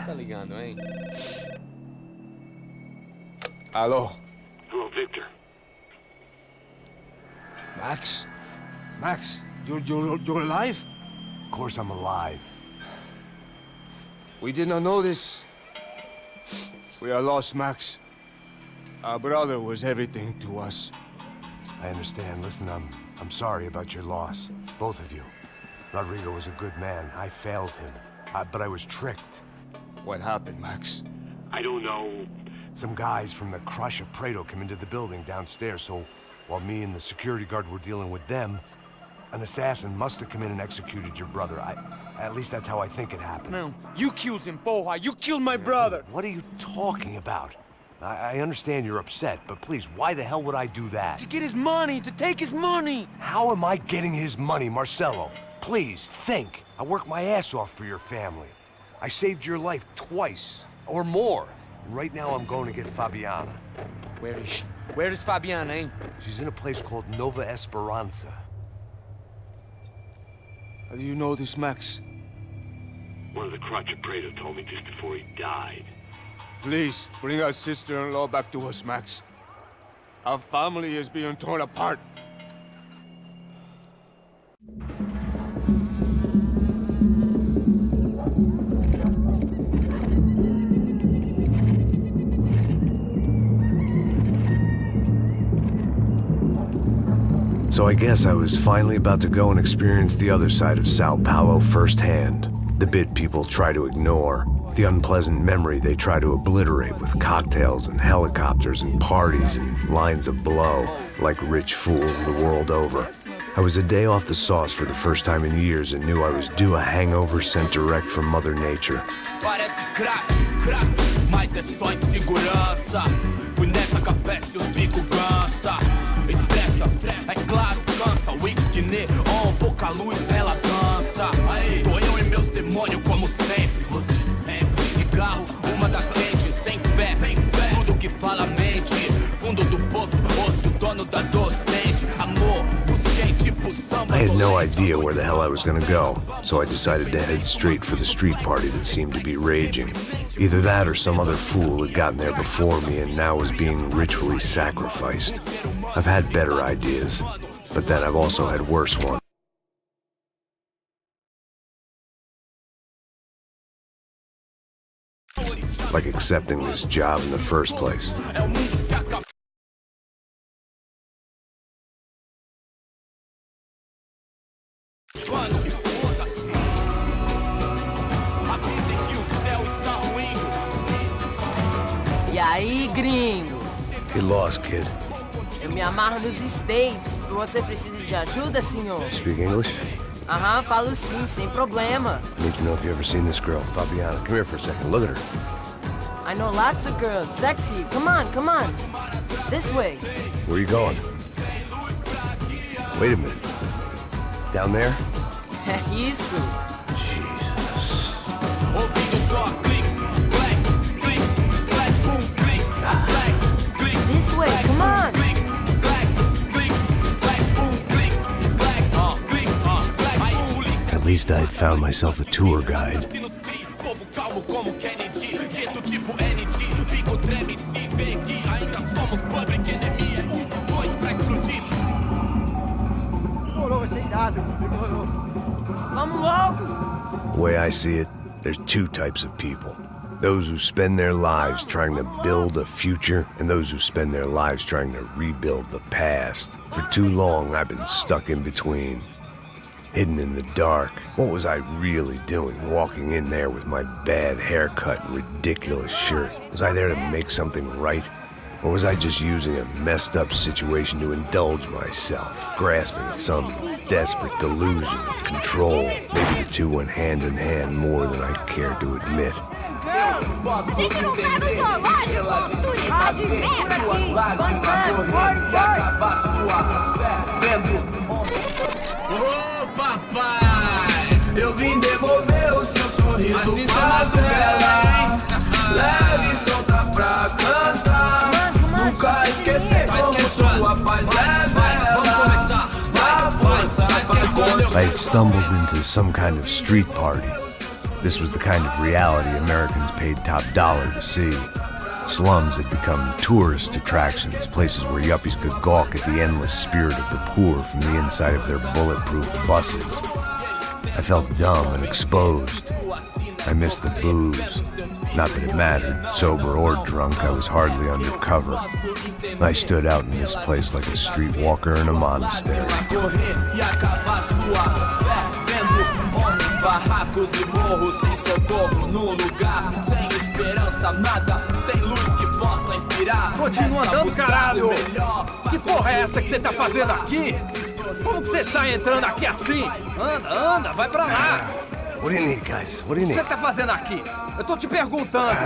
Tá ligando, hein? Alô? Hello, Victor. Max? Max, you're alive? Of course I'm alive. We did not know this. We are lost, Max. Our brother was everything to us. I understand. Listen, I'm sorry about your loss. Both of you. Rodrigo was a good man. I failed him. But I was tricked. What happened, Max? I don't know. Some guys from the Crush of Prado came into the building downstairs, so while me and the security guard were dealing with them, an assassin must have come in and executed your brother. At least that's how I think it happened. No, you killed him, porra. You killed my brother. What are you talking about? I understand you're upset, but please, why the hell would I do that? To get his money, to take his money. How am I getting his money, Marcelo? Please, think. I worked my ass off for your family. I saved your life twice, or more. And right now I'm going to get Fabiana. Where is she? Where is Fabiana, eh? She's in a place called Nova Esperanza. How do you know this, Max? One of the Crotch of Prado told me just before he died. Please, bring our sister-in-law back to us, Max. Our family is being torn apart. So I guess I was finally about to go and experience the other side of Sao Paulo firsthand. The bit people try to ignore. The unpleasant memory they try to obliterate with cocktails and helicopters and parties and lines of blow, like rich fools the world over. I was a day off the sauce for the first time in years and knew I was due a hangover sent direct from Mother Nature. Parece crack, mas é só insegurança. Fui nessa capeste, os bico cansa. Expressa, é claro, cansa. Whisky, neon, pouca luz, ela dança. Tô eu e meus demônios como sempre. Cigarro, uma das frentes, sem fé. Tudo que fala mente. Fundo do poço, osso, dono da docente. Amor, busquei tipo samba. I had no idea where the hell I was gonna go, so I decided to head straight for the street party that seemed to be raging. Either that or some other fool had gotten there before me and now was being ritually sacrificed. I've had better ideas, but then I've also had worse ones. Like accepting this job in the first place. E aí, gringo? Get lost, kid. Eu me amarro nos States. Você precisa de ajuda, senhor? Speak English? Aham, falo sim, sem problema. I need to know if you've ever seen this girl, Fabiana. Come here for a second. Look at her. I know lots of girls. Sexy. Come on, come on. This way. Where are you going? Wait a minute. Down there? Isso. Jesus. This way, come on. At least I had found myself a tour guide. Vamos logo. The way I see it, there's two types of people. Those who spend their lives trying to build a future, and those who spend their lives trying to rebuild the past. For too long, I've been stuck in between. Hidden in the dark. What was I really doing walking in there with my bad haircut and ridiculous shirt? Was I there to make something right? Or was I just using a messed up situation to indulge myself, grasping at some desperate delusion of control? Maybe the two went hand in hand more than I care to admit. A gente não tá no zoológico, oportunidade merda aqui. Fun times, Ô papai, eu vim devolver o seu sorriso favela. Leve e solta pra cantar. Nunca esquecer como sua paz é bela. Na força, I had stumbled into some kind of street party. This was the kind of reality Americans paid top dollar to see. Slums had become tourist attractions, places where yuppies could gawk at the endless spirit of the poor from the inside of their bulletproof buses. I felt dumb and exposed. I missed the booze. Not that it mattered, sober or drunk, I was hardly undercover. I stood out in this place like a streetwalker in a monastery. Barracos e morros sem socorro no lugar, sem esperança, nada, sem luz que possa inspirar. Continua andando, caralho! Que porra é essa que você tá fazendo aqui? Como que você sai entrando aqui assim? Anda, vai pra lá! What do you need, guys? What do you O que need? você tá fazendo aqui? Eu tô te perguntando.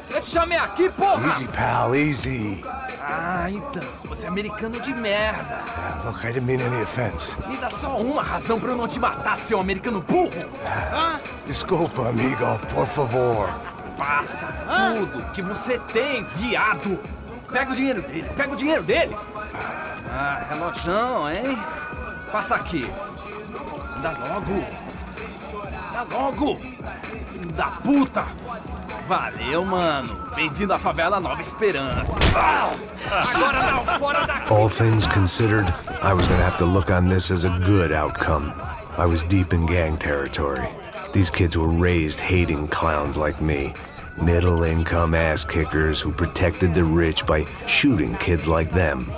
Eu te chamei aqui, porra! Easy, pal, easy. Ah, então, você é americano de merda. Look, I didn't mean any offense. Me dá só uma razão pra eu não te matar, seu americano burro. Desculpa, amigo, por favor. Passa tudo que você tem, viado. Pega o dinheiro dele, Ah, relojão, hein? Passa aqui. Dá logo. Filho da puta. Valeu, mano. Bem-vindo à favela Nova Esperança. Agora não, fora daqui. All things considered, I was gonna have to look on this as a good outcome. I was deep in gang territory. These kids were raised hating clowns like me. Middle-income ass-kickers who protected the rich by shooting kids like them.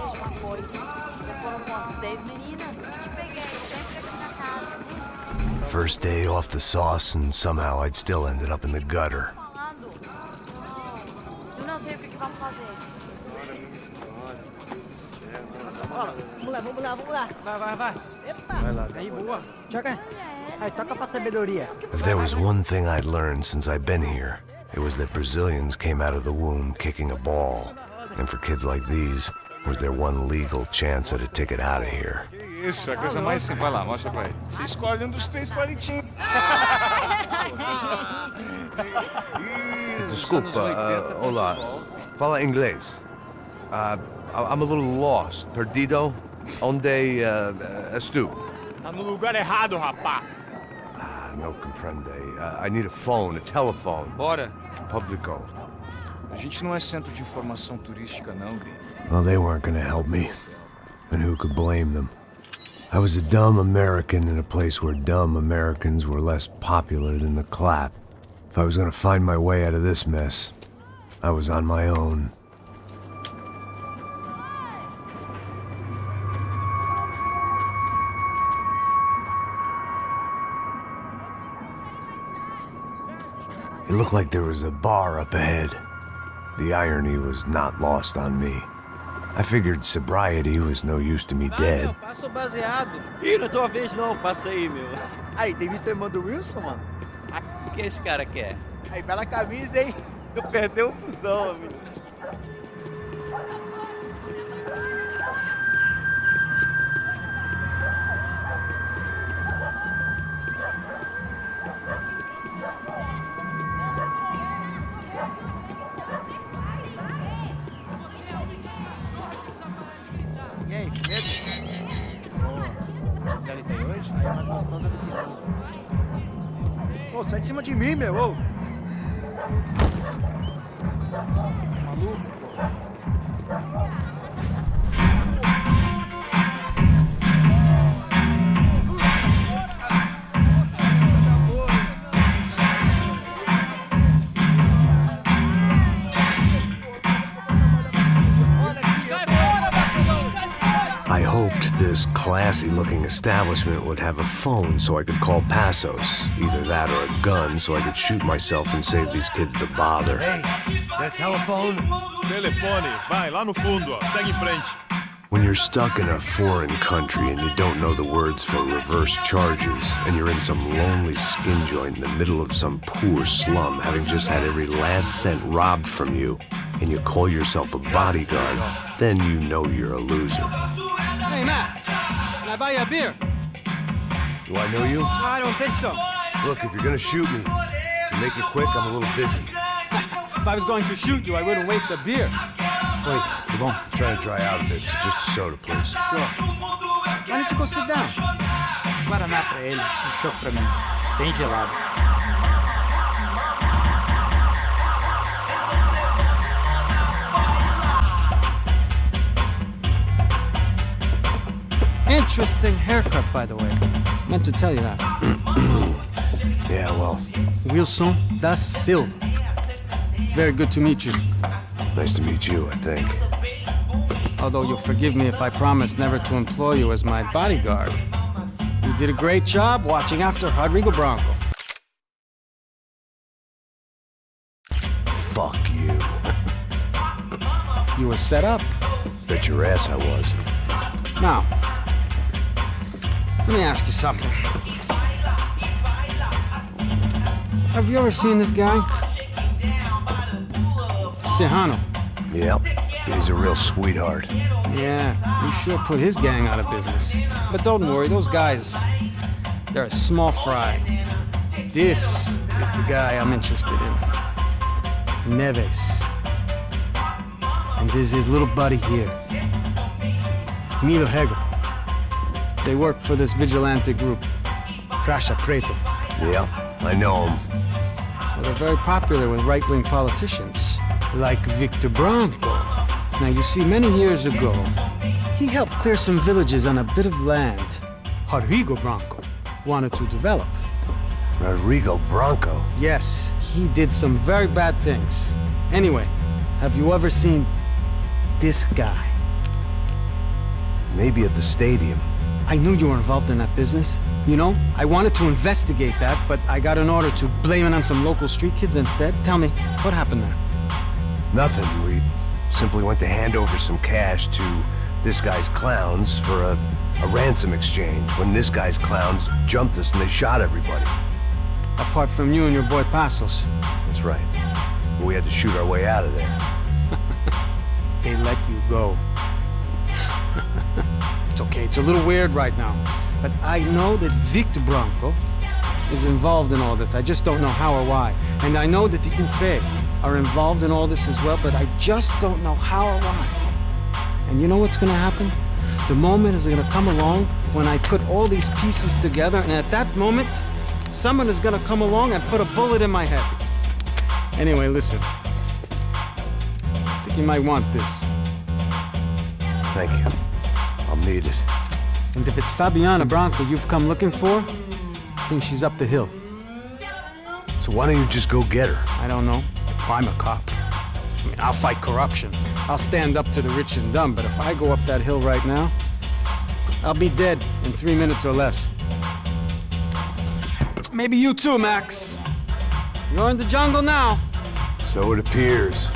First day off the sauce, and somehow I'd still ended up in the gutter. Eu não sei o que vamos fazer. Vamos lá. Vai. Epa! Vai lá. Aí, boa. Joga. Aí, toca pra sabedoria. If there was one thing I'd learned since I'd been here, it was that Brazilians came out of the womb kicking a ball. And for kids like these, was their one legal chance at a ticket out of here. Isso, a coisa mais simples. Vai lá, mostra pra ele. Você escolhe um dos 3 palitinhos. Desculpa, olá. Fala inglês. I'm a little lost. Perdido? Onde estou? Tá no lugar errado, rapá. No comprende. I need a phone, a telephone. Bora. Publico. A gente não é centro de informação turística, não, Gui. Well, they weren't gonna help me. And who could blame them? I was a dumb American in a place where dumb Americans were less popular than the clap. If I was gonna find my way out of this mess, I was on my own. It looked like there was a bar up ahead. The irony was not lost on me. I figured sobriety was no use to me dead. Passo baseado. Ih, não é tua vez não, passa aí, meu. Aí, tem visto a irmã do Wilson, mano? O que esse cara quer? Aí, bela camisa, hein? Tu perdeu o fusão, amigo. E aí, medo? Boa. Você tem hoje? Aí é mais gostosa do que eu. Ô, sai de cima de mim, meu! Ô. Maluco, pô. I hoped this classy-looking establishment would have a phone so I could call Passos. Either that or a gun so I could shoot myself and save these kids the bother. Hey, that telephone? Telefone, vai lá no fundo, ó. Segue em frente. When you're stuck in a foreign country and you don't know the words for reverse charges, and you're in some lonely skin joint in the middle of some poor slum, having just had every last cent robbed from you, and you call yourself a bodyguard, then you know you're a loser. Hey, Matt, can I buy you a beer? Do I know you? I don't think so. Look, if you're gonna shoot me, make it quick, I'm a little busy. If I was going to shoot you, I wouldn't waste a beer. Wait, come on. I'm trying to dry out a bit, so just a soda, please. Sure. Why don't you go sit down? Guaraná pra ele, um choque pra mim. Bem gelado. Interesting haircut, by the way. Meant to tell you that. Yeah, well, Wilson da Silva. Very good to meet you. nice to meet you, I think. Although you'll forgive me if I promise never to employ you as my bodyguard. You did a great job watching after Rodrigo Bronco. Fuck you. You were set up. Bet your ass I was. Now, let me ask you something. Have you ever seen this guy? Serrano. Yep, he's a real sweetheart. Yeah, you sure put his gang out of business. But don't worry, those guys, they're a small fry. This is the guy I'm interested in. Neves. And this is his little buddy here. Milo Hegel. They work for this vigilante group, Crasha Preto. Yeah, I know him. Well, they're very popular with right-wing politicians, like Victor Bronco. Now, you see, many years ago, he helped clear some villages on a bit of land Rodrigo Bronco wanted to develop. Rodrigo Bronco? Yes, he did some very bad things. Anyway, have you ever seen this guy? Maybe at the stadium. I knew you were involved in that business. You know, I wanted to investigate that, but I got an order to blame it on some local street kids instead. Tell me, what happened there? Nothing. We simply went to hand over some cash to this guy's clowns for a ransom exchange when this guy's clowns jumped us and they shot everybody. Apart from you and your boy Passos. That's right. We had to shoot our way out of there. They let you go. It's okay, it's a little weird right now. But I know that Victor Bronco is involved in all this. I just don't know how or why. And I know that the UFE are involved in all this as well, but I just don't know how or why. And you know what's gonna happen? The moment is gonna come along when I put all these pieces together, and at that moment, someone is gonna come along and put a bullet in my head. Anyway, listen. I think you might want this. Thank you. I'll need it. And if it's Fabiana Bronco you've come looking for, I think she's up the hill. So why don't you just go get her? I don't know. I'm a cop. I mean, I'll fight corruption. I'll stand up to the rich and dumb, but if I go up that hill right now, I'll be dead in 3 minutes or less. Maybe you too, Max. You're in the jungle now. So it appears.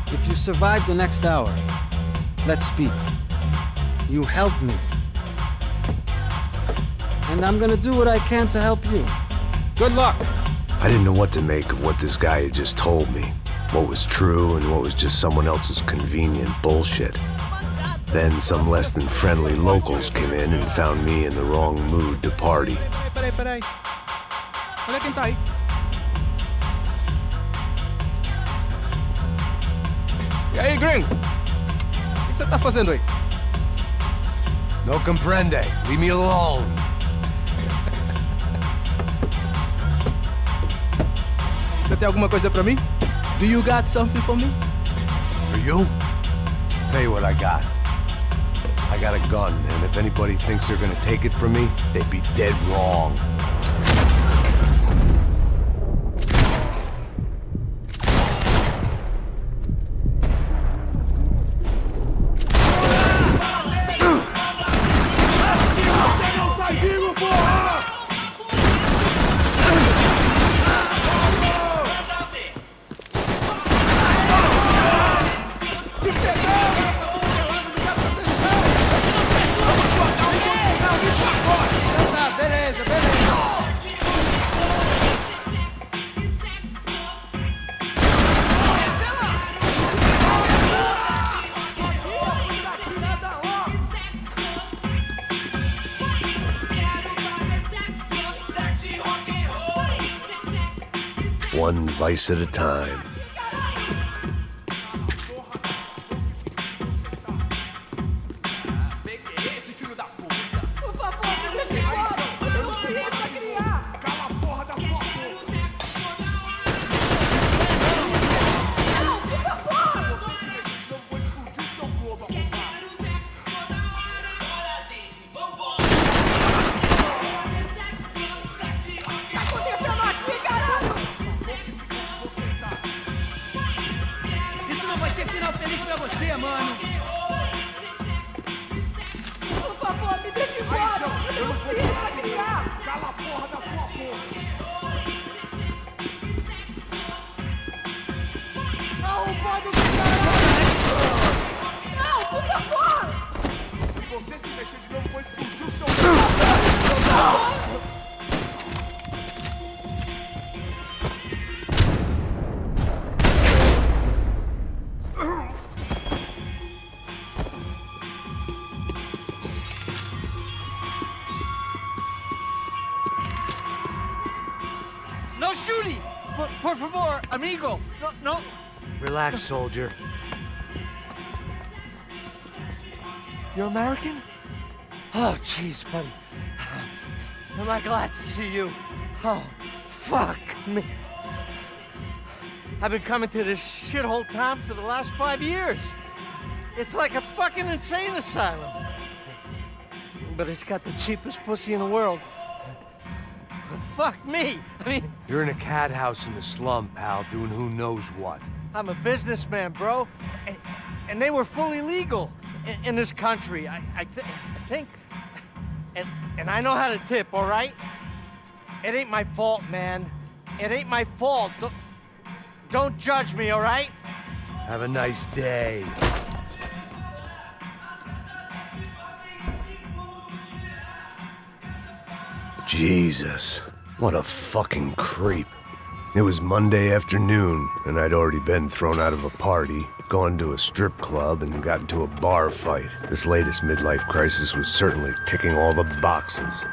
If you survive the next hour, let's speak. You help me. And I'm gonna do what I can to help you. Good luck. I didn't know what to make of what this guy had just told me. What was true and what was just someone else's convenient bullshit. Then some less than friendly locals came in and found me in the wrong mood to party. Peraí. Olha quem tá aí. E aí, gringo? O que você tá fazendo aí? No comprende. Leave me alone. Você tem alguma coisa pra mim? Do you got something for me? For you? Tell you what I got. I got a gun, and if anybody thinks they're gonna take it from me, they'd be dead wrong. One vice at a time. quê, mano? Por favor, me deixa embora. Eu tenho um filho pra criar. Cala a porra da sua boca! Arrombado do caralho! Não, por favor! Se você se mexer de novo, vou explodir o seu... No shooting! Por favor, amigo! No! Relax, soldier. You're American? Oh, jeez, buddy. Am I glad to see you? Oh, fuck me. I've been coming to this shithole town for the last 5 years. It's like a fucking insane asylum. But it's got the cheapest pussy in the world. Fuck me. I mean, You're in a cat house in the slum, pal, doing who knows what. I'm a businessman, bro. And they were fully legal in this country. I think. And I know how to tip, all right? It ain't my fault, man. It ain't my fault. Don't judge me, all right? Have a nice day. Jesus, what a fucking creep. It was Monday afternoon, and I'd already been thrown out of a party, gone to a strip club, and got into a bar fight. This latest midlife crisis was certainly ticking all the boxes.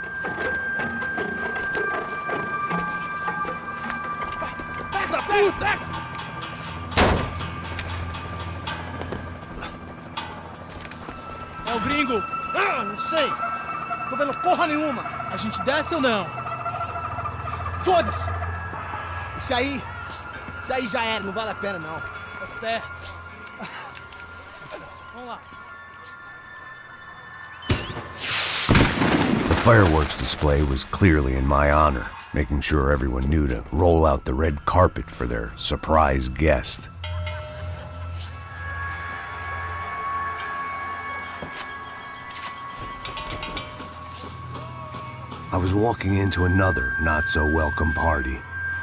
É o gringo! Ah, não sei. Tô vendo porra nenhuma. A gente desce ou não? Foda-se. Isso aí já era, não vale a pena não. Tá certo. Vamos lá. The fireworks display was clearly in my honor, making sure everyone knew to roll out the red carpet for their surprise guest. I was walking into another not-so-welcome party.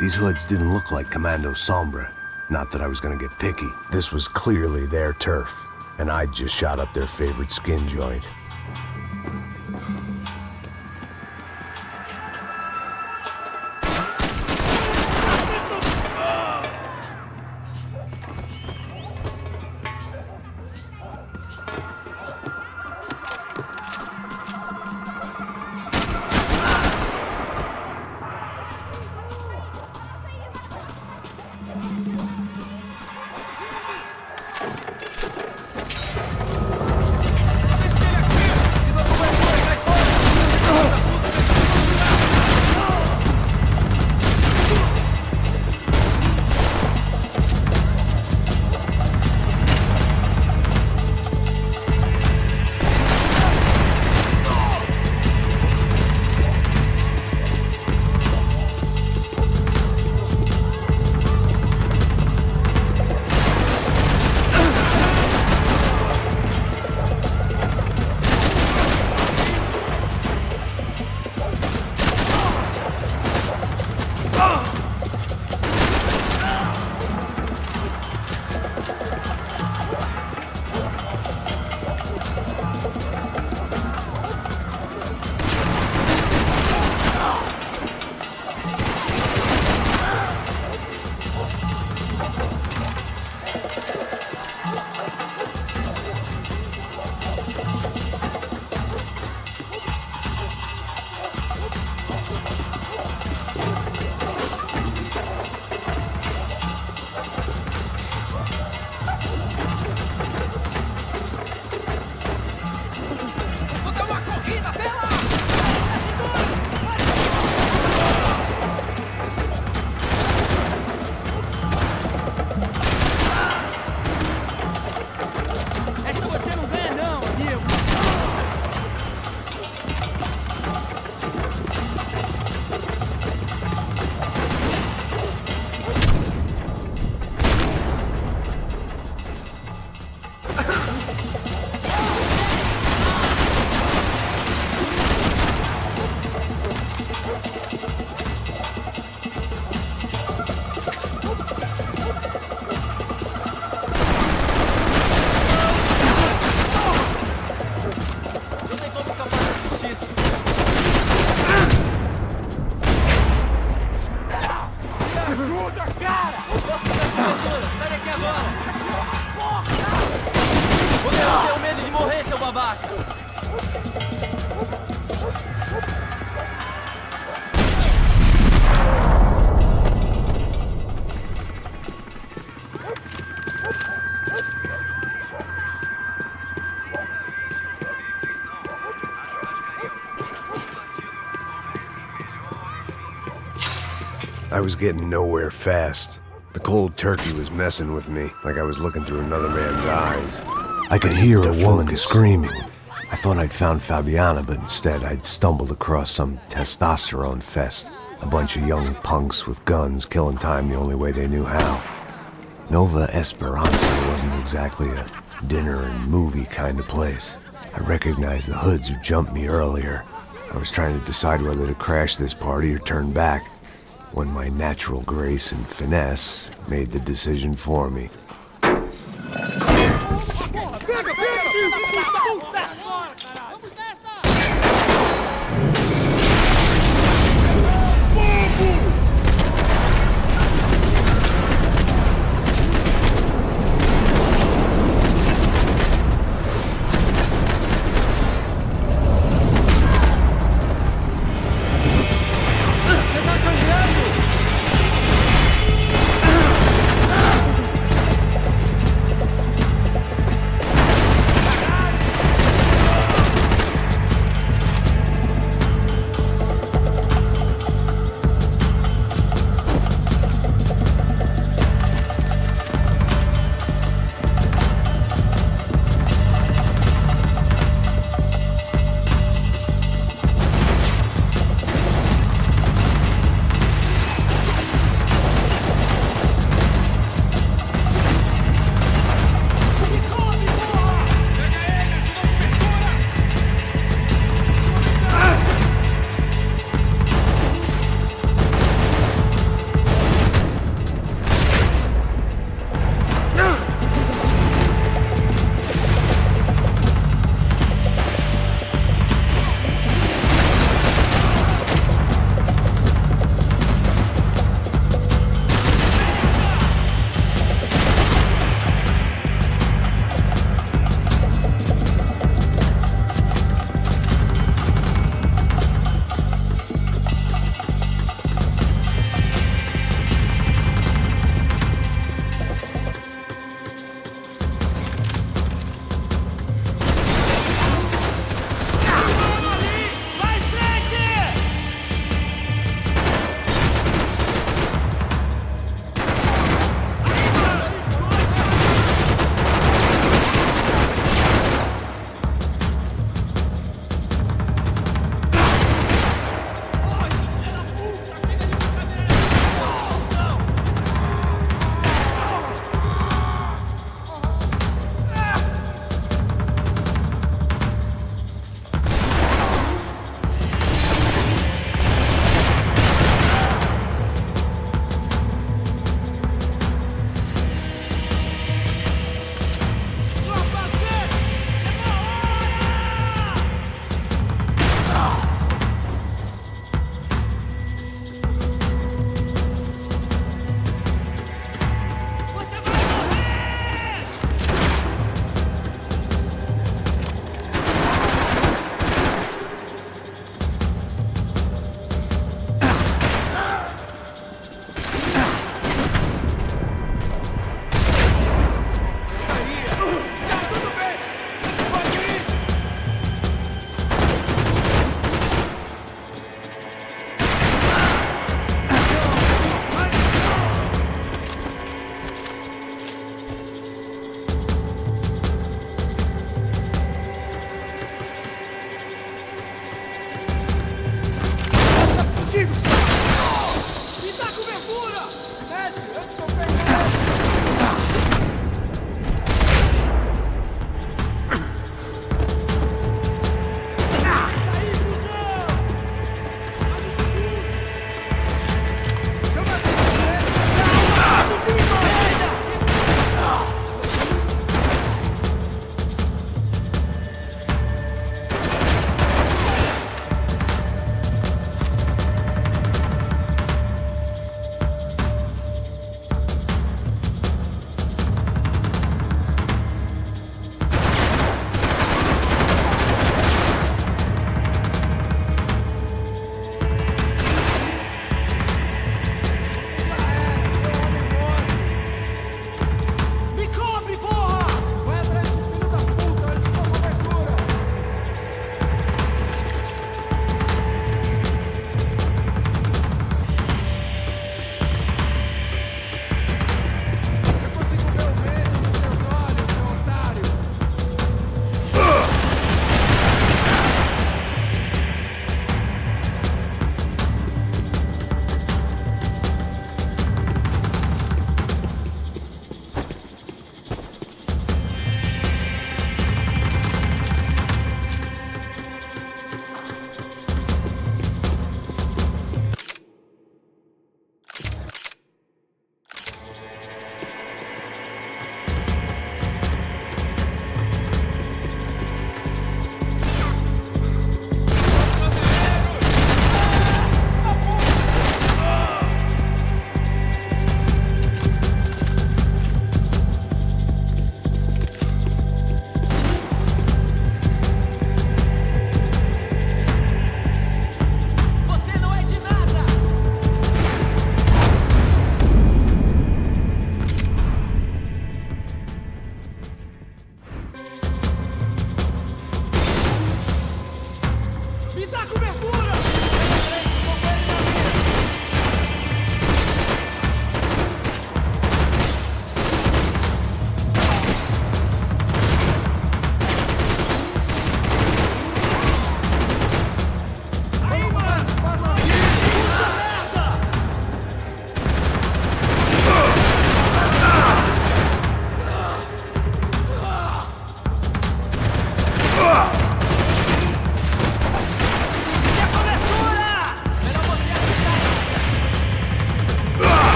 These hoods didn't look like Commando Sombra. Not that I was gonna get picky. This was clearly their turf, and I'd just shot up their favorite skin joint. Sai daqui agora! Você não tem medo de morrer, seu babaca! I was getting nowhere fast. The cold turkey was messing with me, like I was looking through another man's eyes. I could hear a woman screaming. I thought I'd found Fabiana, but instead I'd stumbled across some testosterone fest. A bunch of young punks with guns killing time the only way they knew how. Nova Esperanza wasn't exactly a dinner and movie kind of place. I recognized the hoods who jumped me earlier. I was trying to decide whether to crash this party or turn back, when my natural grace and finesse made the decision for me.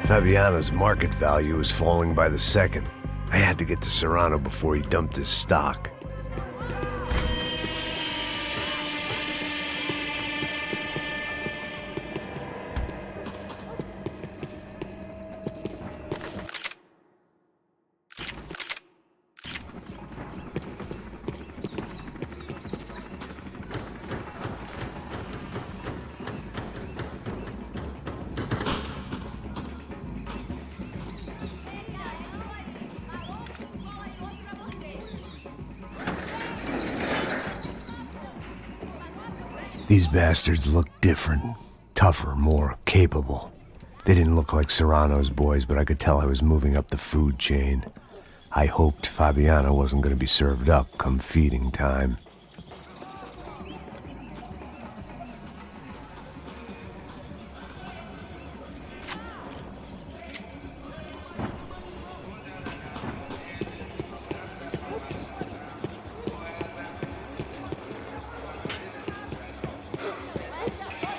Fabiano's market value was falling by the second. I had to get to Serrano before he dumped his stock. These bastards looked different, tougher, more capable. They didn't look like Serrano's boys, but I could tell I was moving up the food chain. I hoped Fabiano wasn't going to be served up come feeding time.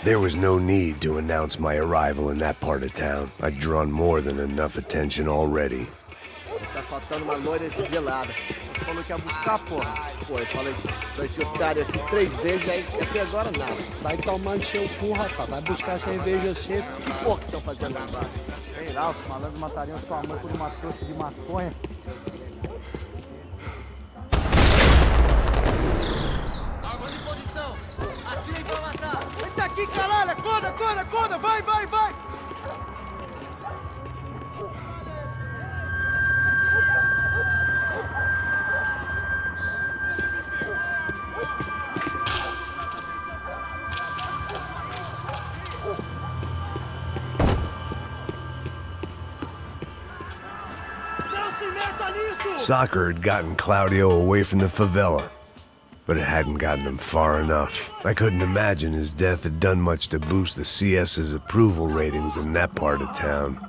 There was no need to announce my arrival in that part of town. I'd drawn more than enough attention already. Tá faltando uma loira gelada. Você falou que ia buscar, porra. Pô, eu falei pra esse otário aqui 3 vezes, aí até agora nada. Vai tomando seu cu, rapaz. Vai buscar cerveja cedo. Que porra que estão fazendo lá embaixo? Sei lá, os malandros matariam sua mãe por uma trouxa de maconha. Armas em posição! Atirem pra matar! Eita aqui, caralho! Acorda, acorda, acorda! Vai, vai, vai! Soccer had gotten Claudio away from the favela, but it hadn't gotten him far enough. I couldn't imagine his death had done much to boost the CS's approval ratings in that part of town.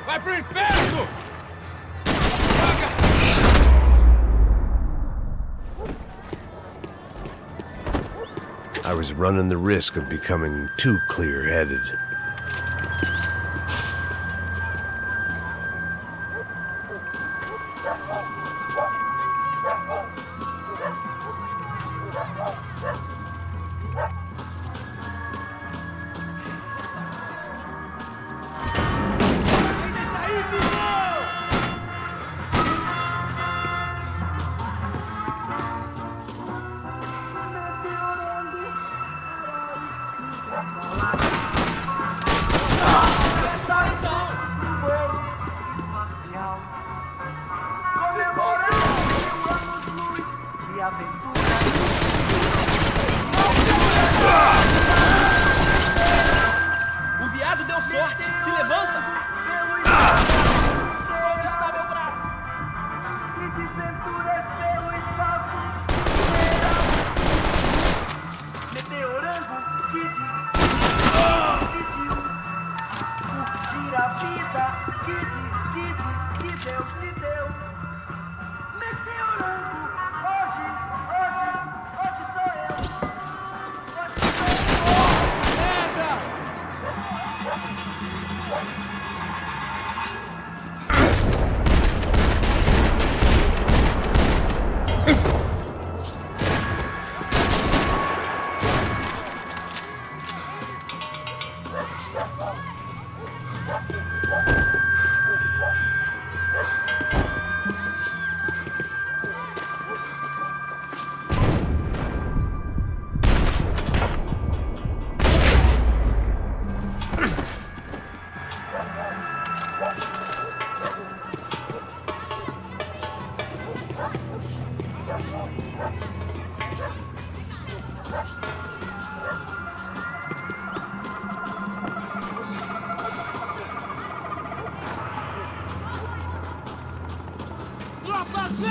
Vai pro inferno! I was running the risk of becoming too clear-headed. Se Tropa C!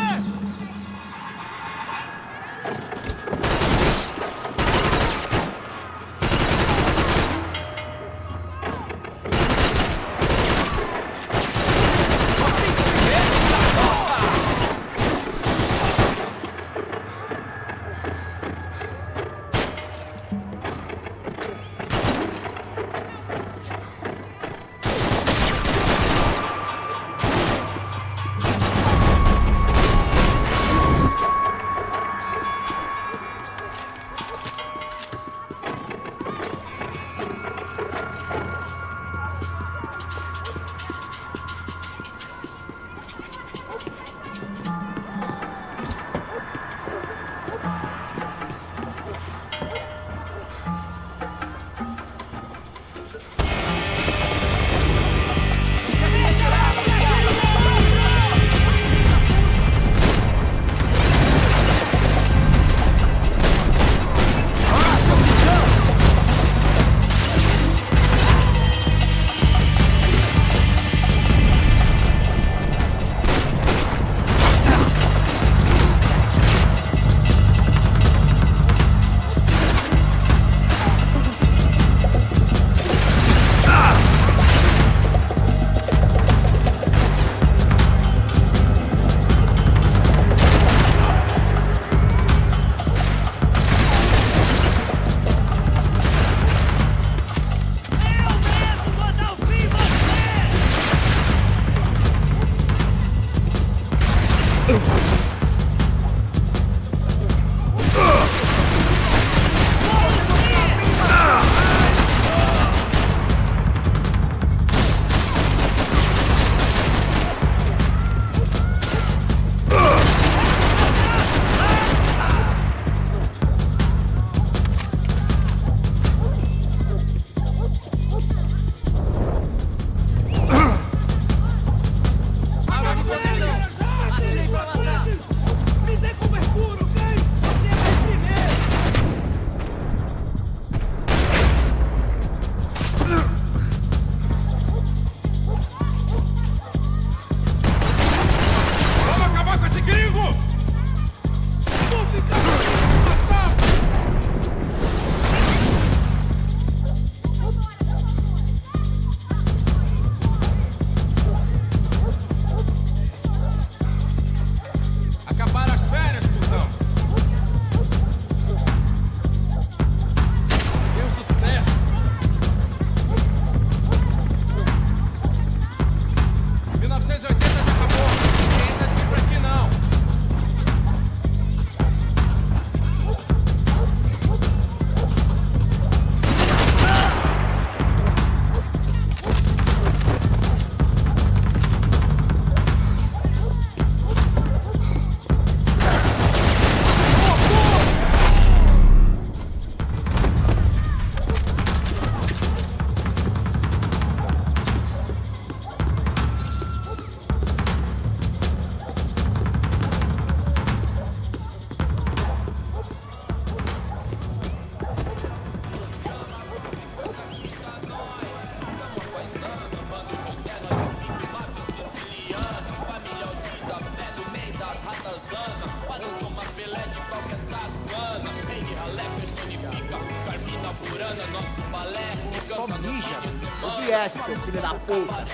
Só mija. Eu vi essa, seu filho da puta.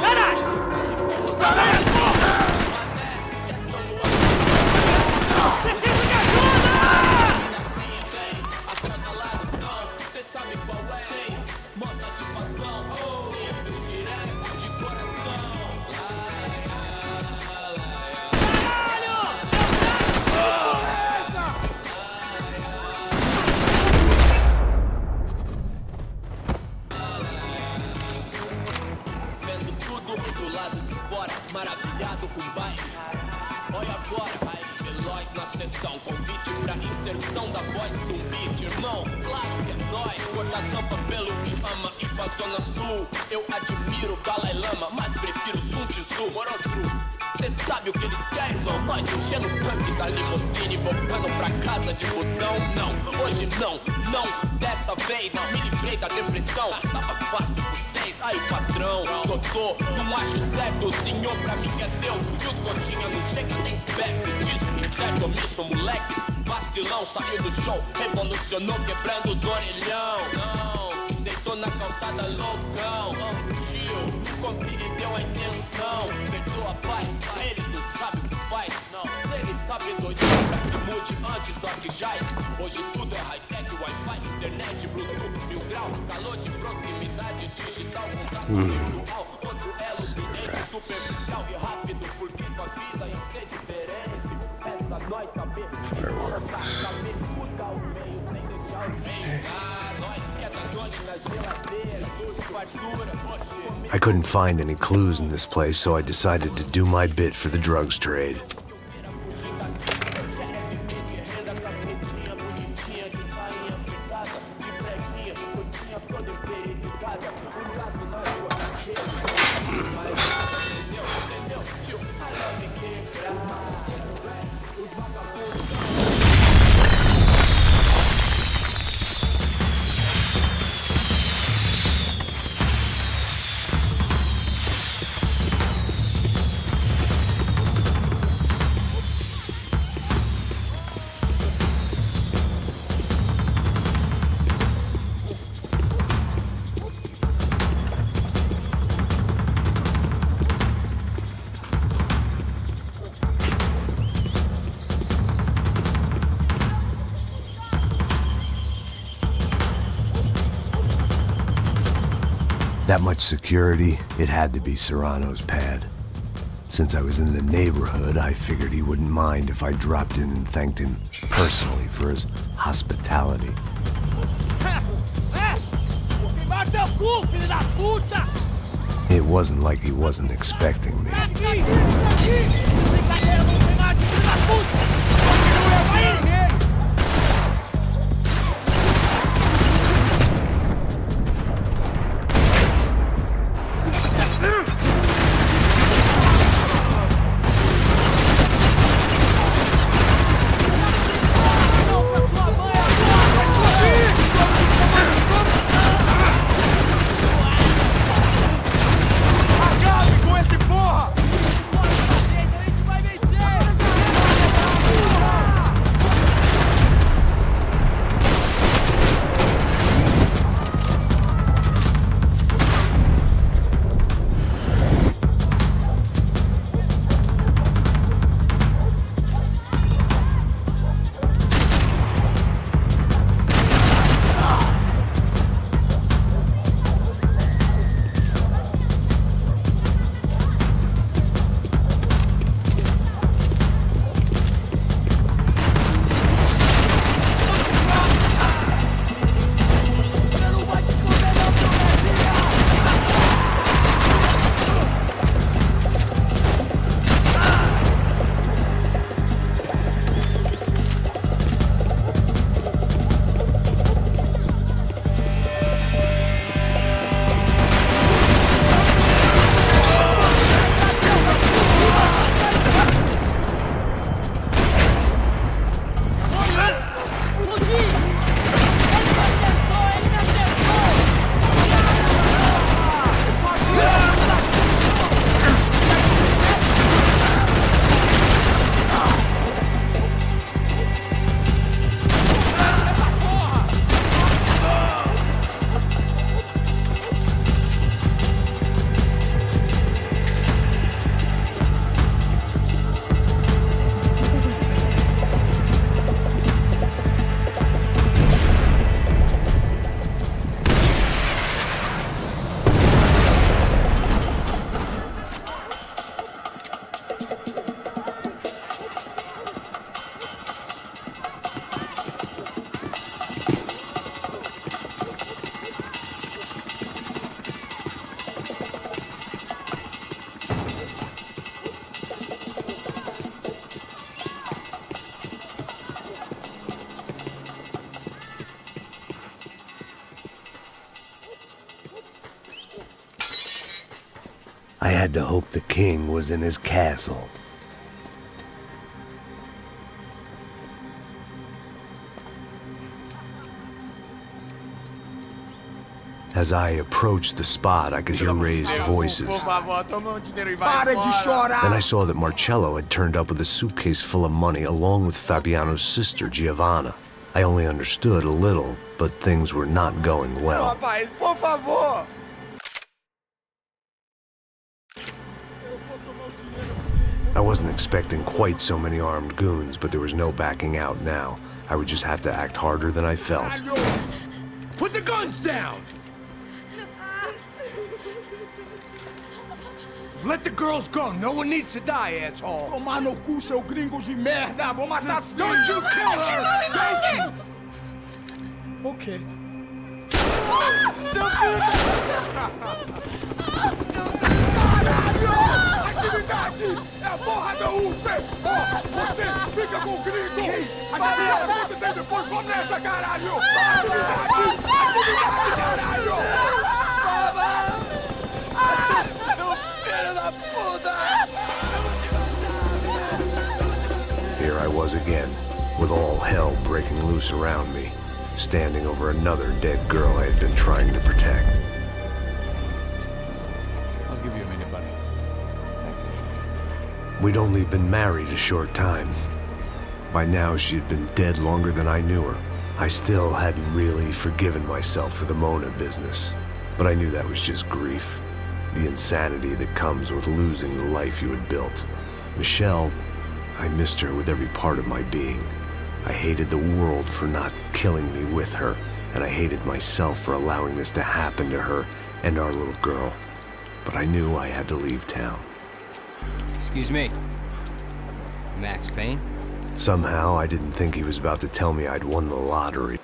Caralho! Preciso de ajuda! Cê sabe qual é? Mó satisfação. Sempre direto de coração. Vendo tudo do lado de fora, maravilhado com o baile. Olha agora, vai. veloz na sessão. Convite pra inserção da voz do beat, irmão. Claro que é nóis. Corta sampa pelo que ama e pra zona sul. Eu admiro Dalai Lama, mas prefiro Sun Tzu. Morostro. Cê sabe o que eles querem, irmão? Nós enchendo o tanque da limusine, voltando pra casa de busão. Não, hoje não, não, dessa vez não me livrei da depressão. Tava fácil por 6, aí patrão, doutor, não acho certo, o senhor pra mim é Deus. E os coxinha não chega nem perto disso, incerto, omisso, moleque. Vacilão, saiu do show, revolucionou, quebrando os orelhão. Não, deitou na calçada loucão, tio, compreendeu a intenção. Perdoa, pai, eles não sabem o que faz, não. Eles sabem doidinho pra que mude antes do que jaz. Hoje tudo é high-tech, Wi-Fi, internet, Bluetooth, 1000 graus, calor de proximidade, digital, contato virtual. Outro elo vidente, superficial e rápido, porque tua vida ia ser diferente. Essa nós saber, saber buscar o meio, sem deixar o meio. Nós que é da zona na geladeira, luz, fartura, I couldn't find any clues in this place, so I decided to do my bit for the drugs trade. That much security, it had to be Serrano's pad. Since I was in the neighborhood, I figured he wouldn't mind if I dropped in and thanked him personally for his hospitality. It wasn't like he wasn't expecting me. had to hope the king was in his castle. As I approached the spot, I could hear raised voices. Then I saw that Marcello had turned up with a suitcase full of money along with Fabiano's sister, Giovanna. I only understood a little, but things were not going well. I wasn't expecting quite so many armed goons, but there was no backing out now. I would just have to act harder than I felt. Put the guns down! Let the girls go. No one needs to die, asshole. Tomar no cu, seu gringo de merda! Vou matar sim! Don't you kill her! Don't you! Ok. Caralho! Atividade! É a porra da UP! Você fica com o gringo! Atividade acontecendo depois, vamos nessa, caralho! Atividade! Atividade, caralho! Here I was again, with all hell breaking loose around me, standing over another dead girl I had been trying to protect. I'll give you a minute, buddy. We'd only been married a short time. By now, she had been dead longer than I knew her. I still hadn't really forgiven myself for the Mona business, but I knew that was just grief. The insanity that comes with losing the life you had built. Michelle, I missed her with every part of my being. I hated the world for not killing me with her, and I hated myself for allowing this to happen to her and our little girl. But I knew I had to leave town. Excuse me. Max Payne? Somehow, I didn't think he was about to tell me I'd won the lottery.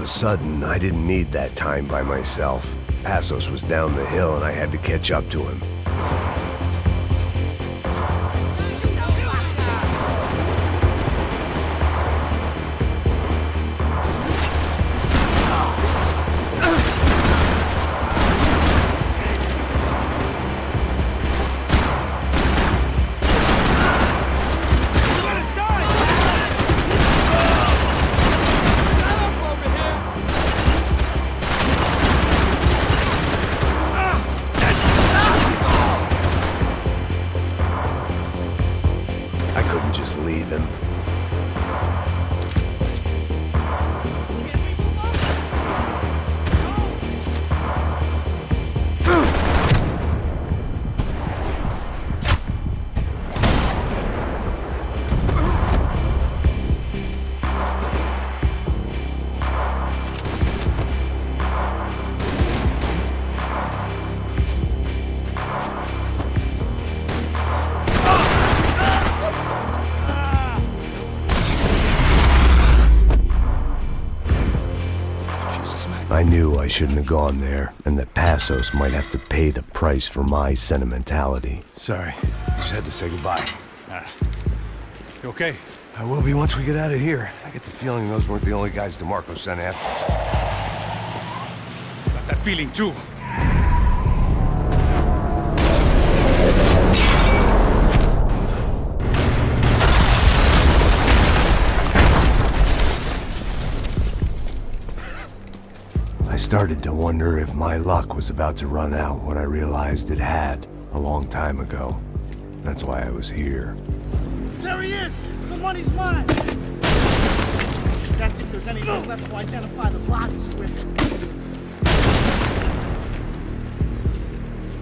Sudden, I didn't need that time by myself. Passos was down the hill and I had to catch up to him. I knew I shouldn't have gone there, and that Passos might have to pay the price for my sentimentality. Sorry, just had to say goodbye. You okay? I will be once we get out of here. I get the feeling those weren't the only guys DeMarco sent after. Got that feeling too. I started to wonder if my luck was about to run out when I realized it had, a long time ago. That's why I was here. There he is! The money's mine! That's if there's anything left to identify the bodies with.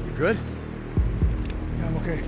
You good? Yeah, I'm okay.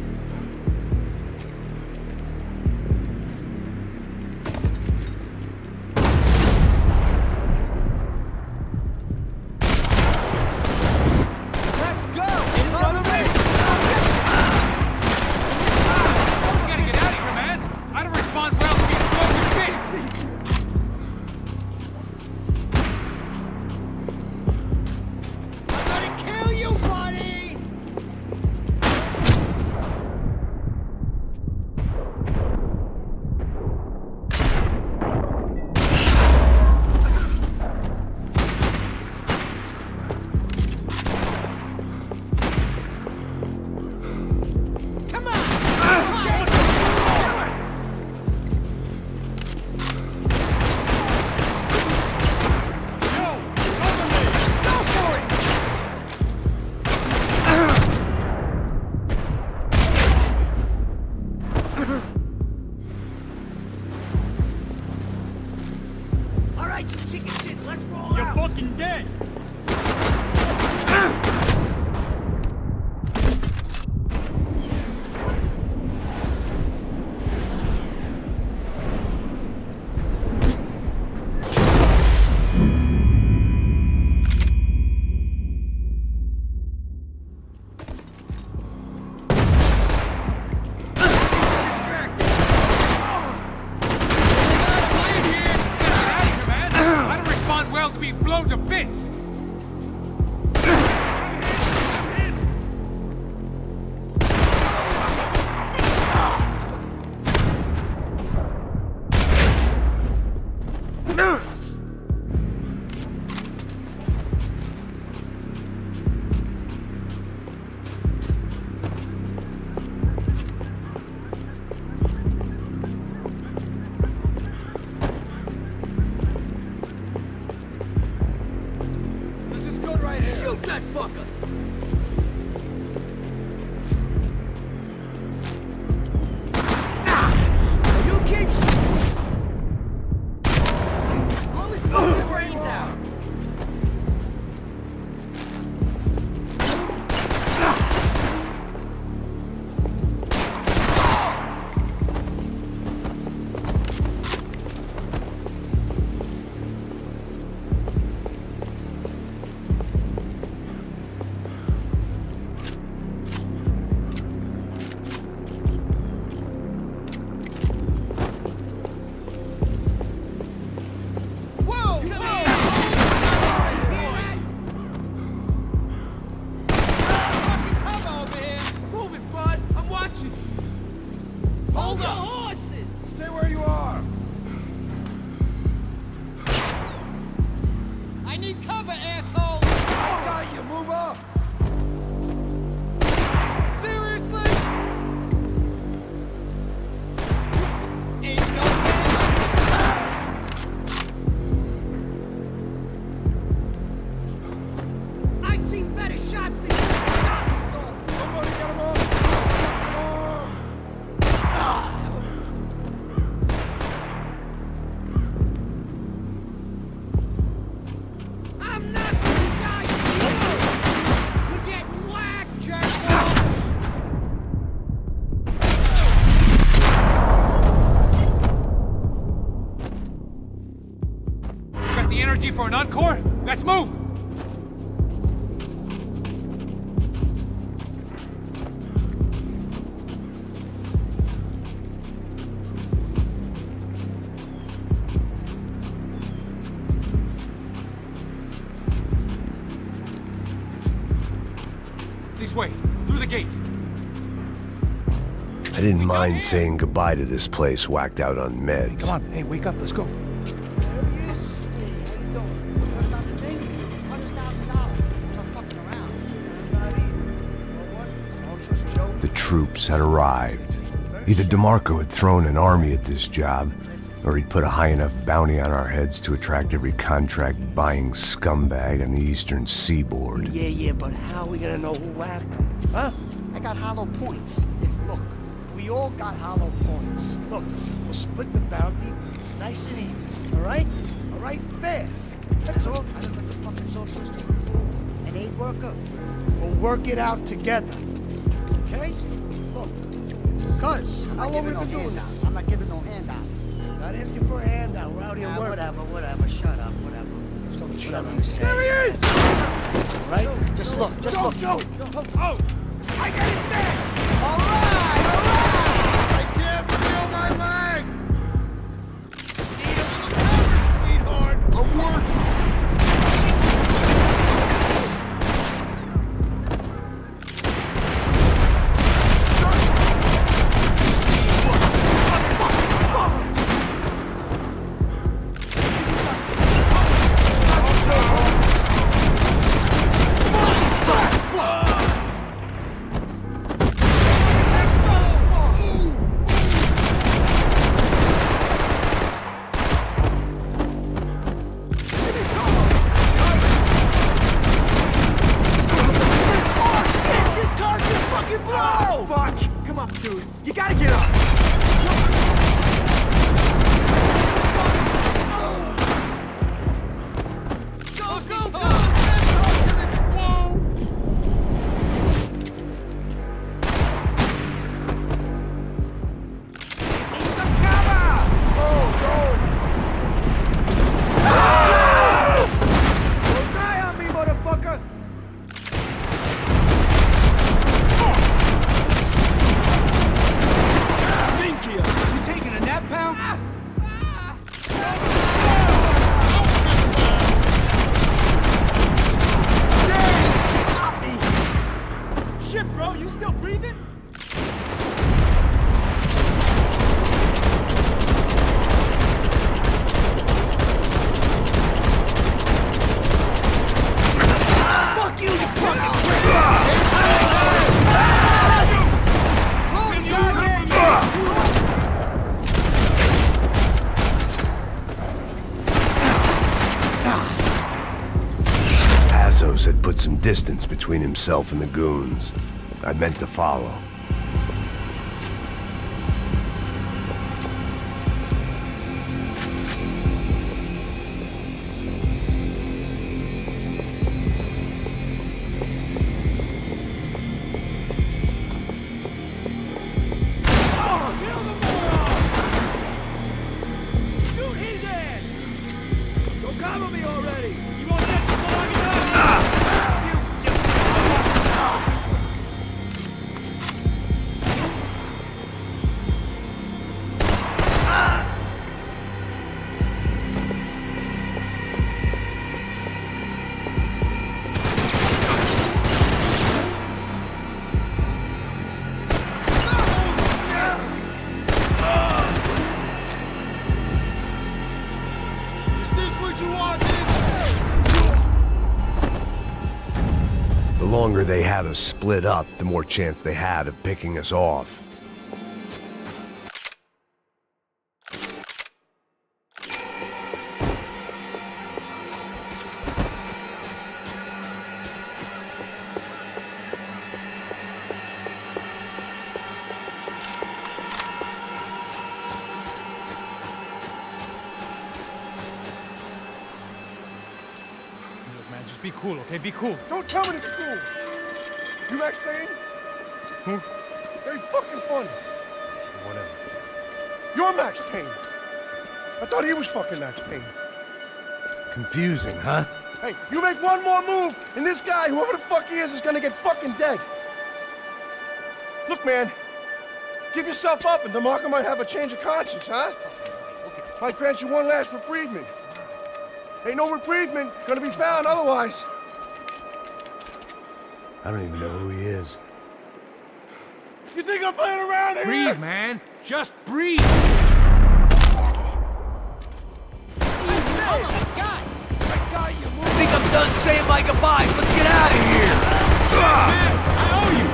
motherfucker! You keep blow his fucking brains out. For an encore? Let's move! This way, through the gate. I didn't mind saying goodbye to this place whacked out on meds. Come on, hey, wake up, let's go. The troops had arrived. Either DeMarco had thrown an army at this job, or he'd put a high enough bounty on our heads to attract every contract-buying scumbag on the eastern seaboard. Yeah, but how are we gonna know who whacked him? Huh? I got hollow points. Yeah, look, we all got hollow points. Look, we'll split the bounty nice and even, all right? All right, fair. That's all. I look like a fucking socialist to you, fool. It ain't worker. We'll work it out together. Okay? Look, cuz, how long we been doing this? I'm not giving no handouts. Not asking for a handout. We're out here working. Whatever. Shut up, whatever. Don't shut Whatever up. you say. There he is! Right? Just look. Joe! Oh! I got it back! All right! I can't feel my leg! Need a little cover, sweetheart! I'm working! distance between himself and the goons. I meant to follow. The longer they had us split up, the more chance they had of picking us off. Be cool, okay? Be cool. Don't tell me to be cool. You Max Payne? Who? Very fucking funny. Whatever. You're Max Payne. I thought he was fucking Max Payne. Confusing, huh? Hey, you make one more move, and this guy, whoever the fuck he is gonna get fucking dead. Look, man. Give yourself up, and DeMarco might have a change of conscience, huh? Might grant you one last reprievement. Ain't no reprievement gonna be found otherwise. I don't even know who he is. You think I'm playing around here? Breathe, man. Just breathe. I think I'm done saying my goodbyes. Let's get out of here. I owe you.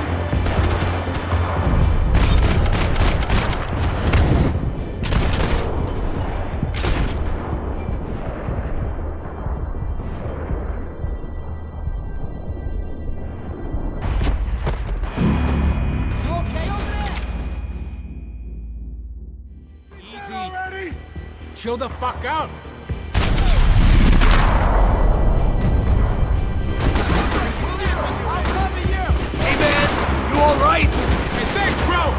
Chill the fuck out. Hey, man, you all right? Hey, thanks, bro.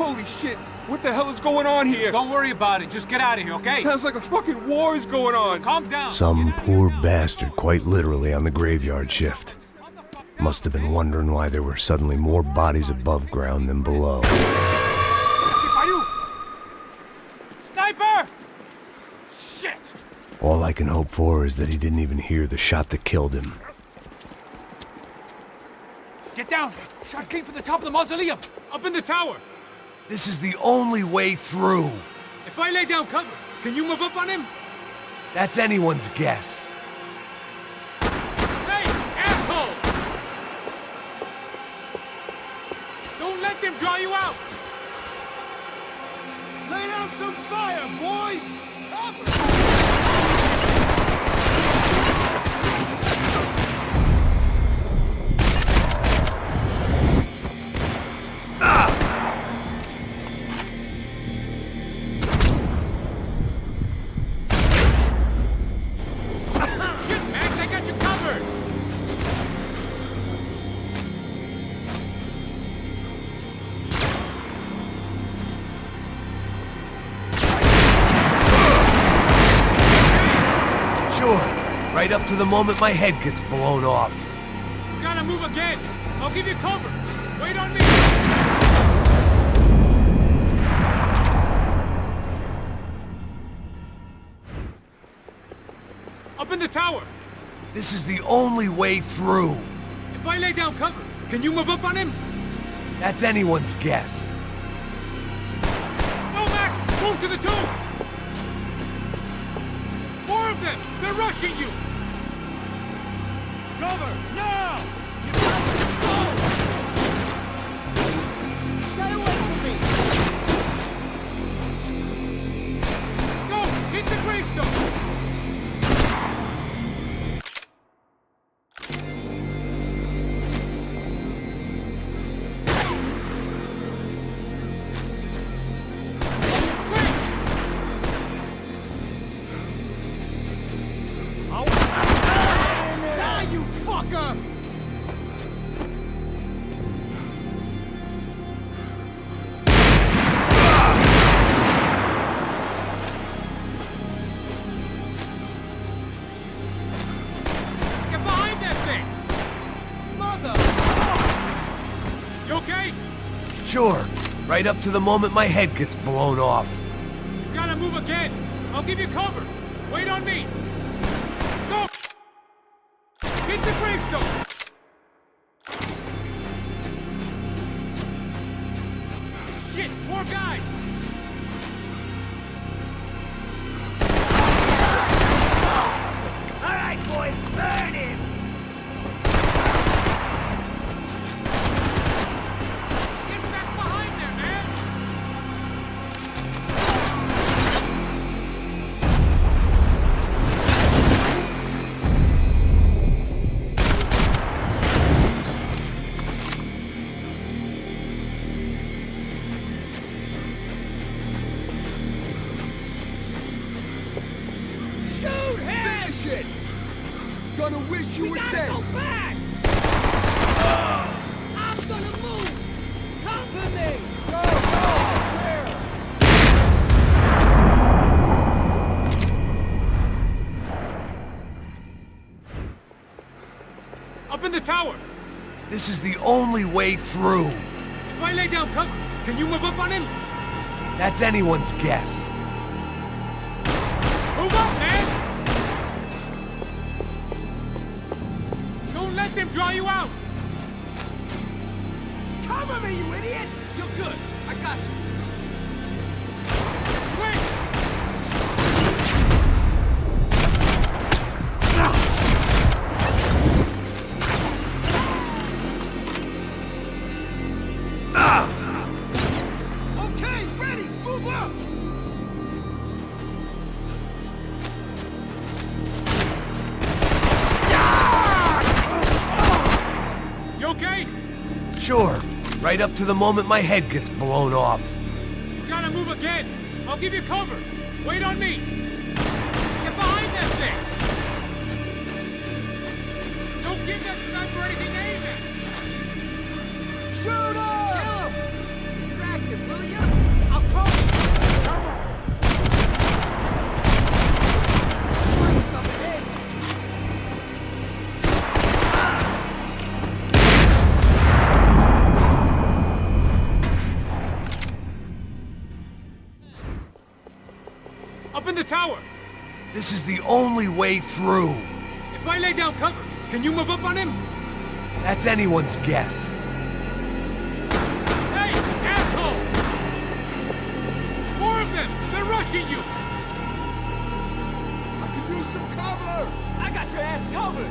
Holy shit! What the hell is going on here? Don't worry about it. Just get out of here, okay? Sounds like a fucking war is going on. Calm down. Some poor bastard, quite literally, on the graveyard shift. Must have been wondering why there were suddenly more bodies above ground than below. Sniper! Shit! All I can hope for is that he didn't even hear the shot that killed him. Get down! Shot came from the top of the mausoleum! Up in the tower! This is the only way through. If I lay down cover, can you move up on him? That's anyone's guess. Hey, asshole! Don't let them draw you out! Lay down some fire, boys! Right up to the moment my head gets blown off. You gotta move again. I'll give you cover. Wait on me. Up in the tower. This is the only way through. If I lay down cover, can you move up on him? That's anyone's guess. Go, Max! Move to the tomb! More of them! They're rushing you! Cover! Now! You got to go! Stay away from me! Go! Hit the gravestone! Sure. Right up to the moment my head gets blown off. You gotta move again. I'll give you cover. Wait on me. Go! Hit the gravestone! Shit! More guys! All right, boys, burn him! Gonna wish you were dead. Go back! I'm gonna move! Cover me! Go, Where? Up in the tower! This is the only way through. If I lay down cover, can you move up on him? That's anyone's guess. Move up, man! Don't let them draw you out! Cover me, you idiot! You're good. I got you. Wait! Okay, ready! Move up! You okay? Sure. Right up to the moment my head gets blown off. You gotta move again. I'll give you cover. Wait on me. Get behind that thing. Don't give that sniper anything to aim at. Shoot him! Kill him! Distract him, will ya? This is the only way through. If I lay down cover, can you move up on him? That's anyone's guess. Hey, asshole! More of them! They're rushing you! I could use some cover! I got your ass covered!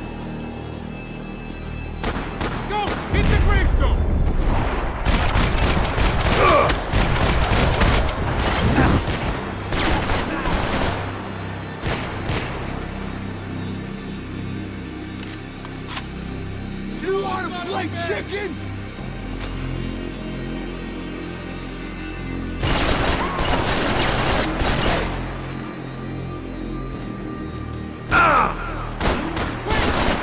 Go! Hit the gravestone! You want to play chicken?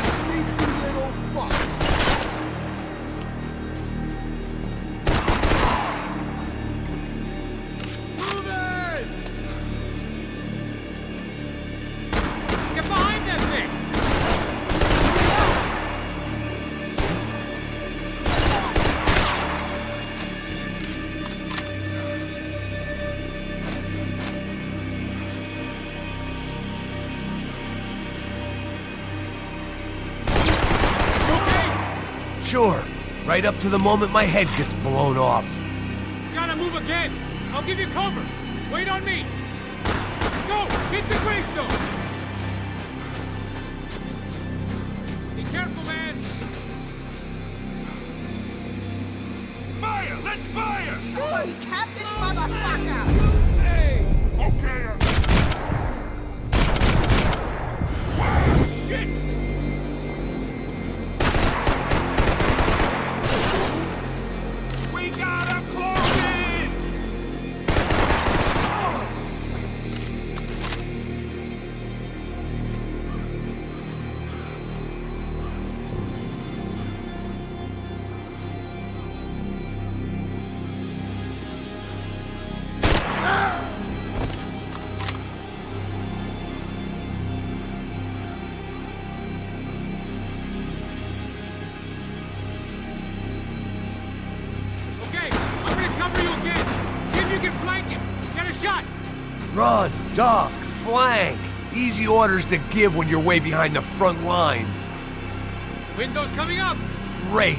Sneaky little fuck. Move it! Get behind that thing! Sure, right up to the moment my head gets blown off. Gotta move again! I'll give you cover! Wait on me! Go! Hit the gravestone! Be careful, man! Fire! Let's fire! Shoot! Cap this motherfucker! Hey! Okay! Shit! We gotta close it! Okay, I'm gonna cover you again. See if you can flank him. Get a shot. Run, duck, flank. Easy orders to give when you're way behind the front line. Window's coming up. Great.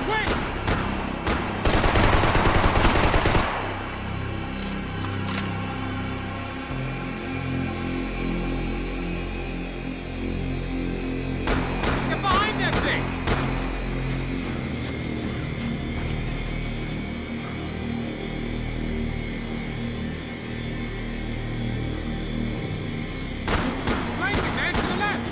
Wait! Get behind that thing! Flank him, man, to the left!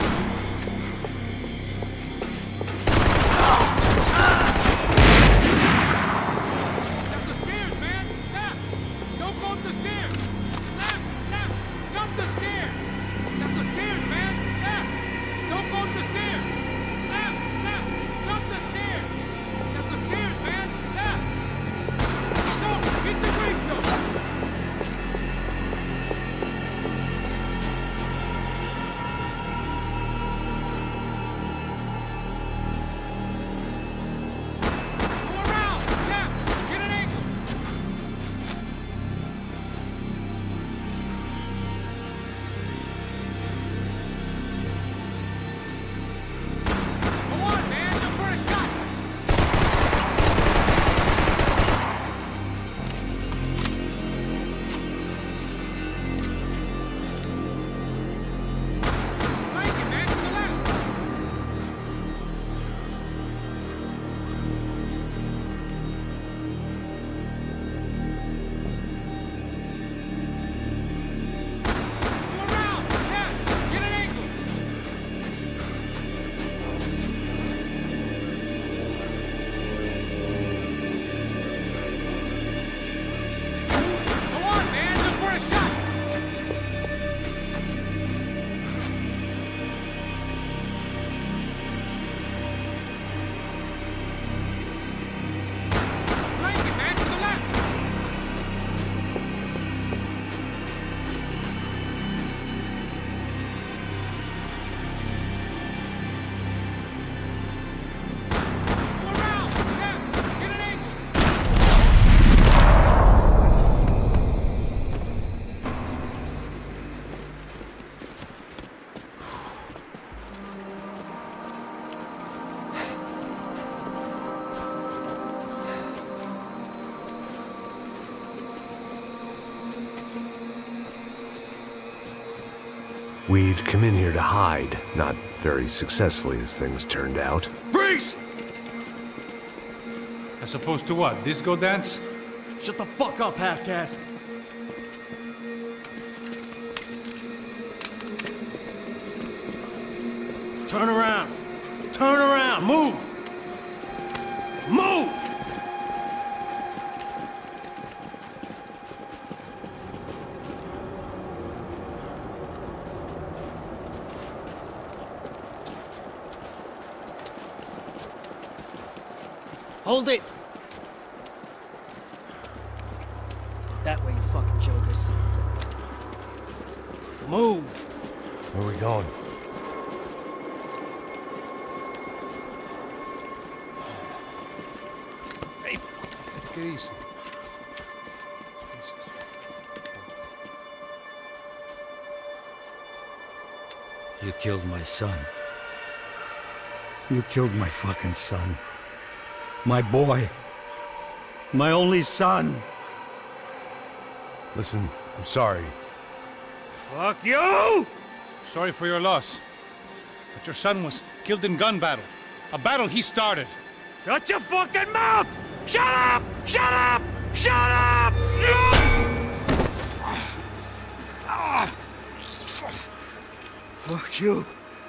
we'd come in here to hide. Not very successfully as things turned out. Freeze! As opposed to what? Disco dance? Shut the fuck up, half-caste. Turn around. Turn around. Move. Move! Hold it! That way, you fucking jokers. Move! Where are we going? Hey, take it easy. You killed my son. You killed my fucking son. My boy. My only son. Listen, I'm sorry. Fuck you! Sorry for your loss. But your son was killed in gun battle. A battle he started. Shut your fucking mouth! Shut up! Shut up! Shut up! Fuck you.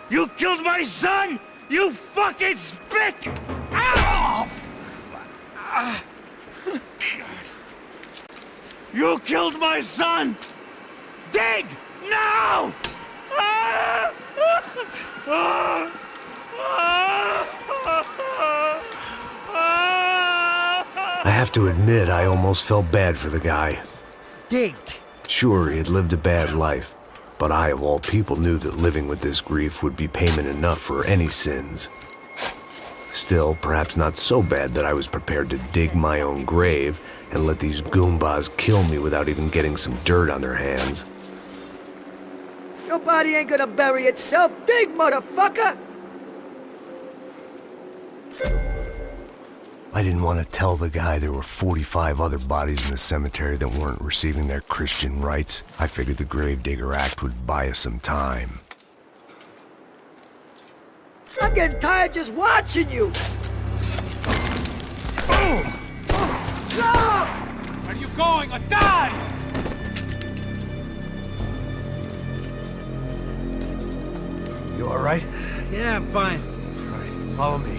You killed my son! You fucking spick! Ow! You killed my son! Dig! Now! I have to admit, I almost felt bad for the guy. Dig! Sure, he had lived a bad life, but I, of all people, knew that living with this grief would be payment enough for any sins. Still, perhaps not so bad that I was prepared to dig my own grave and let these Goombas kill me without even getting some dirt on their hands. Your body ain't gonna bury itself. Dig, motherfucker! I didn't want to tell the guy there were 45 other bodies in the cemetery that weren't receiving their Christian rites. I figured the Gravedigger Act would buy us some time. I'm getting tired just watching you! Where are you going? Or die! You all right? Yeah, I'm fine. All right, follow me.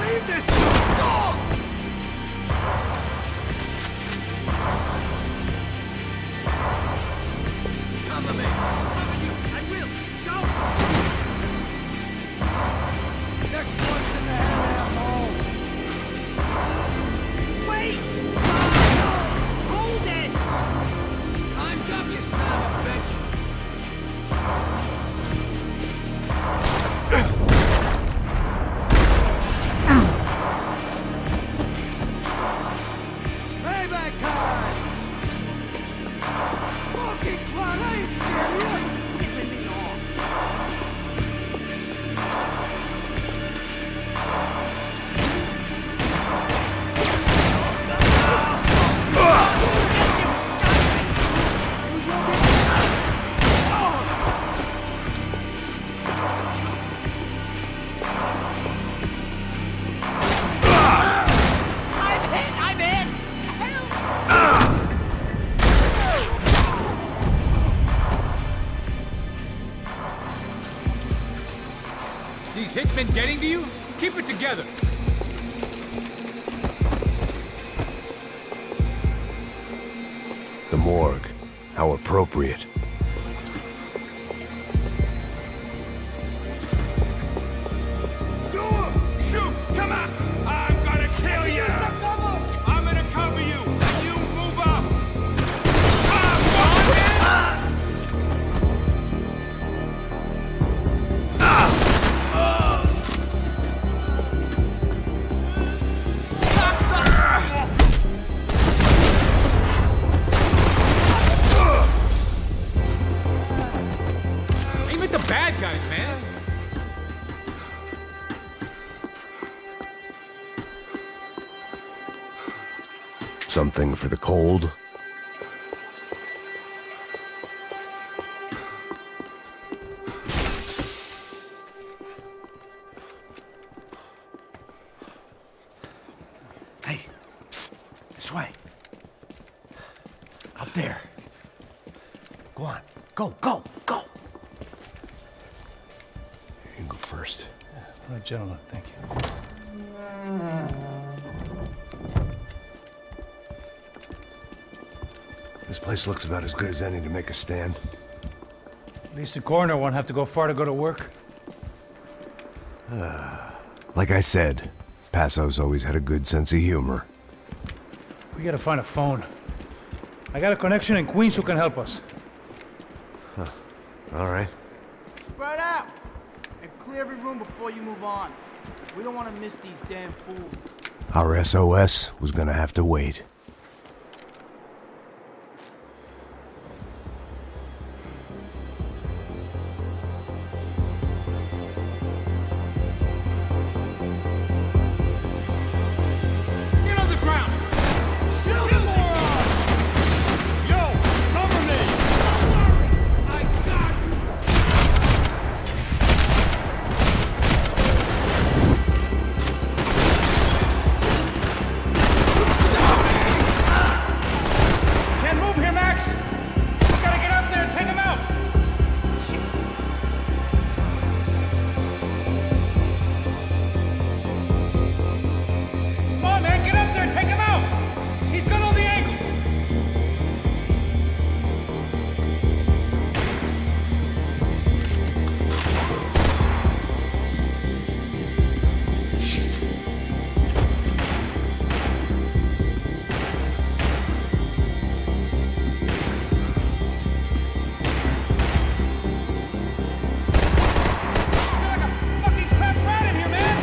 Leave this! These hitmen getting to you? Keep it together. The morgue. How appropriate. Shoot! Come on! I'm gonna kill you! I'm gonna cover you! And you move up! Aim at the bad guys, man! Something for the cold? Hey, psst, this way. Up there. Go on. Go, go, go. You can go first. All right, gentlemen, thank you. This place looks about as good as any to make a stand. At least the coroner won't have to go far to go to work. Like I said, Passo's always had a good sense of humor. We gotta find a phone. I got a connection in Queens who can help us. Huh. All right. Spread out! And clear every room before you move on. We don't want to miss these damn fools. Our SOS was gonna have to wait. Get on the ground! Shoot him, moron! Yo, cover me! I got you! Can't move here, Max! You gotta get up there and take him out! Come on, man, get up there and take him out! He's got all the angles! Fucking trapped rat in here, man!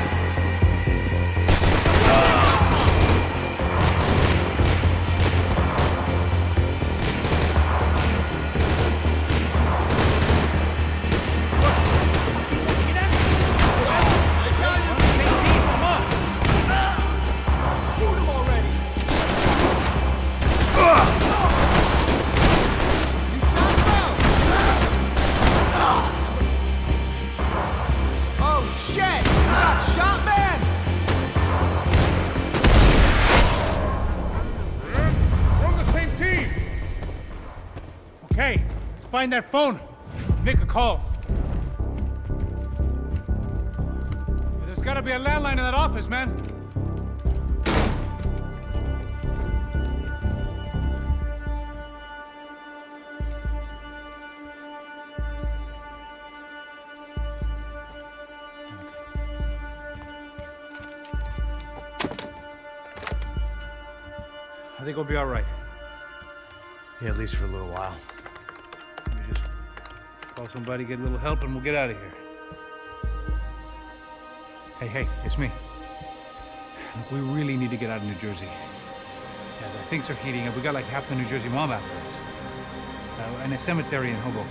Oh shit! You got shot, man! We're on the same team! Okay, let's find that phone. Make a call. There's gotta be a landline in that office, man. I think we'll be all right. Yeah, at least for a little while. Let me just call somebody, get a little help, and we'll get out of here. Hey, it's me. Look, we really need to get out of New Jersey. Yeah, things are heating up. We got like half the New Jersey mob after us. And a cemetery in Hoboken.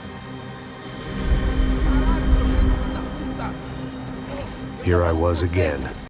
Here I was again,